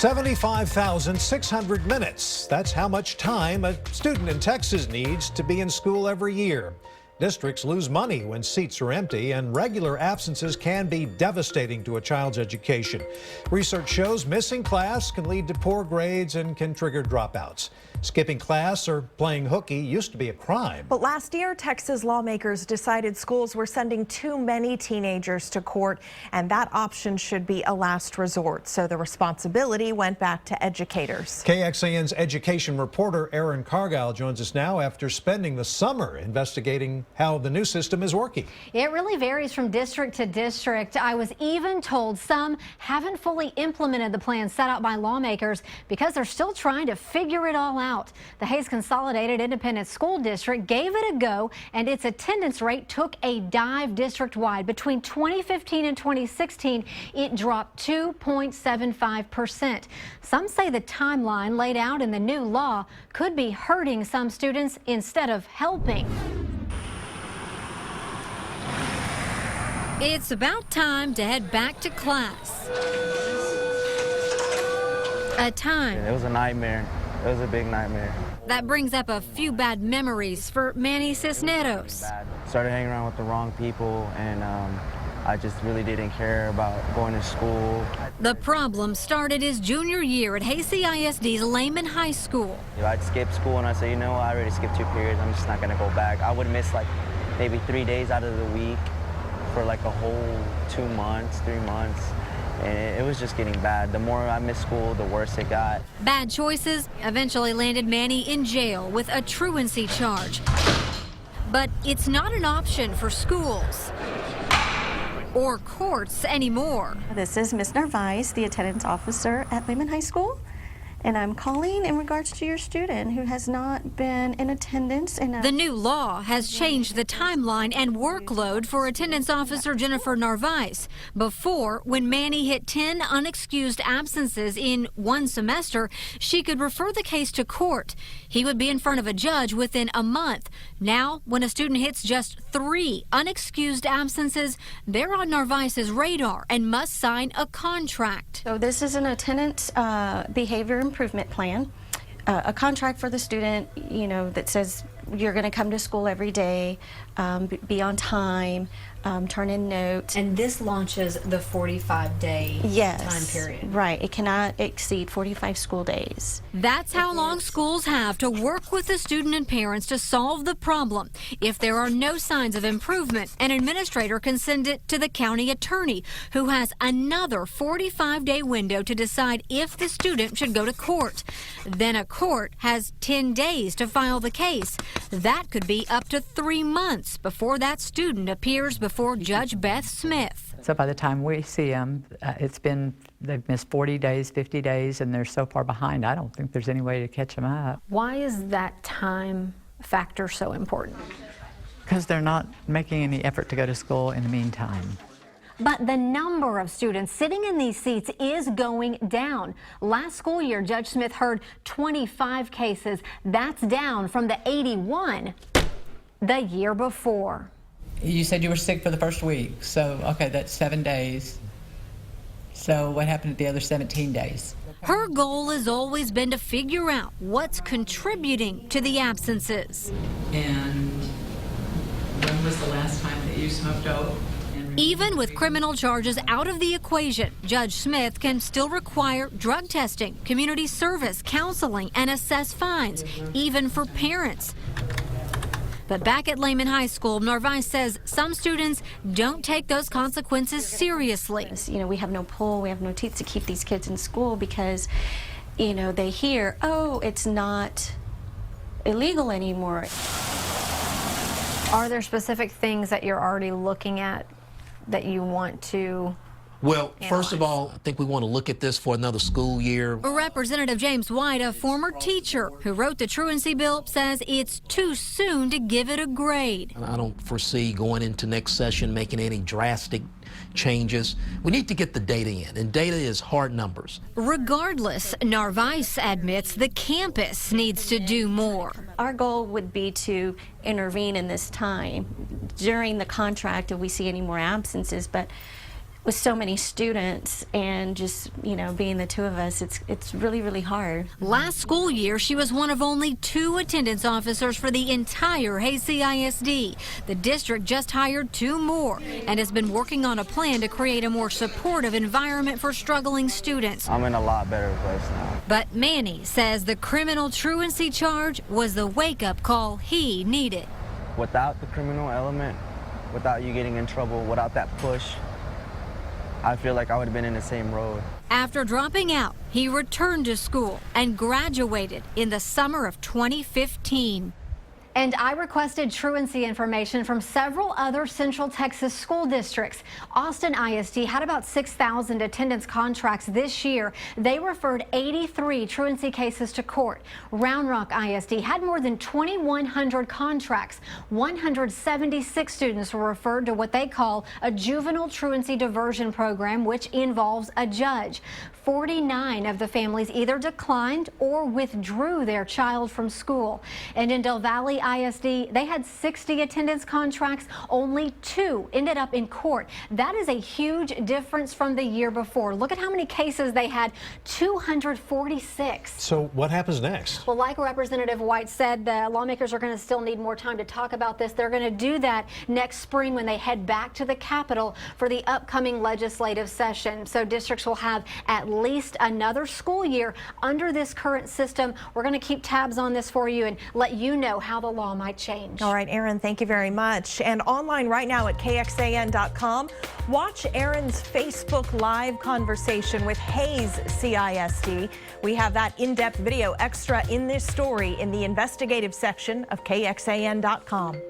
75,600 minutes. That's how much time a student in Texas needs to be in school every year. Districts lose money when seats are empty, and regular absences can be devastating to a child's education. Research shows missing class can lead to poor grades and can trigger dropouts. Skipping class or playing hooky used to be a crime. But last year, Texas lawmakers decided schools were sending too many teenagers to court, and that option should be a last resort. So the responsibility went back to educators. KXAN's education reporter Erin Cargile joins us now after spending the summer investigating how the new system is working. It really varies from district to district. I was even told some haven't fully implemented the plan set out by lawmakers because they're still trying to figure it all out. The Hays Consolidated Independent School District gave it a go, and its attendance rate took a dive district-wide. Between 2015 and 2016, it dropped 2.75%. Some say the timeline laid out in the new law could be hurting some students instead of helping. It's about time to head back to class. A time. It was a nightmare. It was a big nightmare. That brings up a few bad memories for Manny Cisneros. Started hanging around with the wrong people, and I just really didn't care about going to school. The problem started his junior year at Hays ISD's Lehman High School. I'd skip school, and I'd say, you know what, I already skipped 2 periods. I'm just not going to go back. I would miss like maybe 3 days out of the week for like a whole 2 months, 3 months. And it was just getting bad. The more I missed school, the worse it got. Bad choices eventually landed Manny in jail with a truancy charge. But it's not an option for schools or courts anymore. This is Ms. Narvaez, the attendance officer at Lehman High School. And I'm calling in regards to your student who has not been in attendance. The new law has changed the timeline and workload for attendance officer Jennifer Narvaez. Before, when Manny hit 10 unexcused absences in one semester, she could refer the case to court. He would be in front of a judge within a month. Now, when a student hits just 3 unexcused absences, they're on Narvaez's radar and must sign a contract. So this is an attendance behavior improvement plan, a contract for the student, you know, that says you're going to come to school every day, be on time, turn in notes. And this launches the 45-day time period. Right. It cannot exceed 45 school days. That's how long schools have to work with the student and parents to solve the problem. If there are no signs of improvement, an administrator can send it to the county attorney, who has another 45-day window to decide if the student should go to court. Then a court has 10 days to file the case. That could be up to 3 months before that student appears before Judge Beth Smith. So by the time we see them, they've missed 40 days, 50 days, and they're so far behind, I don't think there's any way to catch them up. Why is that time factor so important? Because they're not making any effort to go to school in the meantime. But the number of students sitting in these seats is going down. Last school year, Judge Smith heard 25 cases. That's down from the 81 the year before. You said you were sick for the first week, so okay, that's 7 days. So what happened at the other 17 days? Her goal has always been to figure out what's contributing to the absences. And when was the last time that you smoked dope? Even with criminal charges out of the equation, Judge Smith can still require drug testing, community service, counseling, and assess fines, even for parents. But back at Lehman High School, Narvaez says some students don't take those consequences seriously. You know, we have no pull, we have no teeth to keep these kids in school because, you know, they hear, oh, it's not illegal anymore. Are there specific things that you're already looking at that you want to Well, analyze? First of all, I think we want to look at this for another school year. Representative James White, a former teacher who wrote the truancy bill, says it's too soon to give it a grade. I don't foresee going into next session making any drastic changes. We need to get the data in, and data is hard numbers. Regardless, Narvaez admits the campus needs to do more. Our goal would be to intervene in this time during the contract if we see any more absences, but with so many students and just, you know, being the two of us, it's really, really hard. Last school year, she was one of only 2 attendance officers for the entire Hays CISD. The district just hired 2 more and has been working on a plan to create a more supportive environment for struggling students. I'm in a lot better place now. But Manny says the criminal truancy charge was the wake-up call he needed. Without the criminal element, without you getting in trouble, without that push, I feel like I would have been in the same road. After dropping out, he returned to school and graduated in the summer of 2015. And I requested truancy information from several other Central Texas school districts. Austin ISD had about 6,000 attendance contracts this year. They referred 83 truancy cases to court. Round Rock ISD had more than 2,100 contracts. 176 students were referred to what they call a juvenile truancy diversion program, which involves a judge. 49 of the families either declined or withdrew their child from school. And in Del Valle ISD, they had 60 attendance contracts. Only 2 ended up in court. That is a huge difference from the year before. Look at how many cases they had, 246. So what happens next? Well, like Representative White said, the lawmakers are going to still need more time to talk about this. They're going to do that next spring when they head back to the Capitol for the upcoming legislative session. So districts will have at least another school year under this current system. We're going to keep tabs on this for you and let you know how the law might change. All right, Erin, thank you very much. And online right now at KXAN.com, watch Erin's Facebook Live conversation with Hays CISD. We have that in-depth video extra in this story in the investigative section of KXAN.com.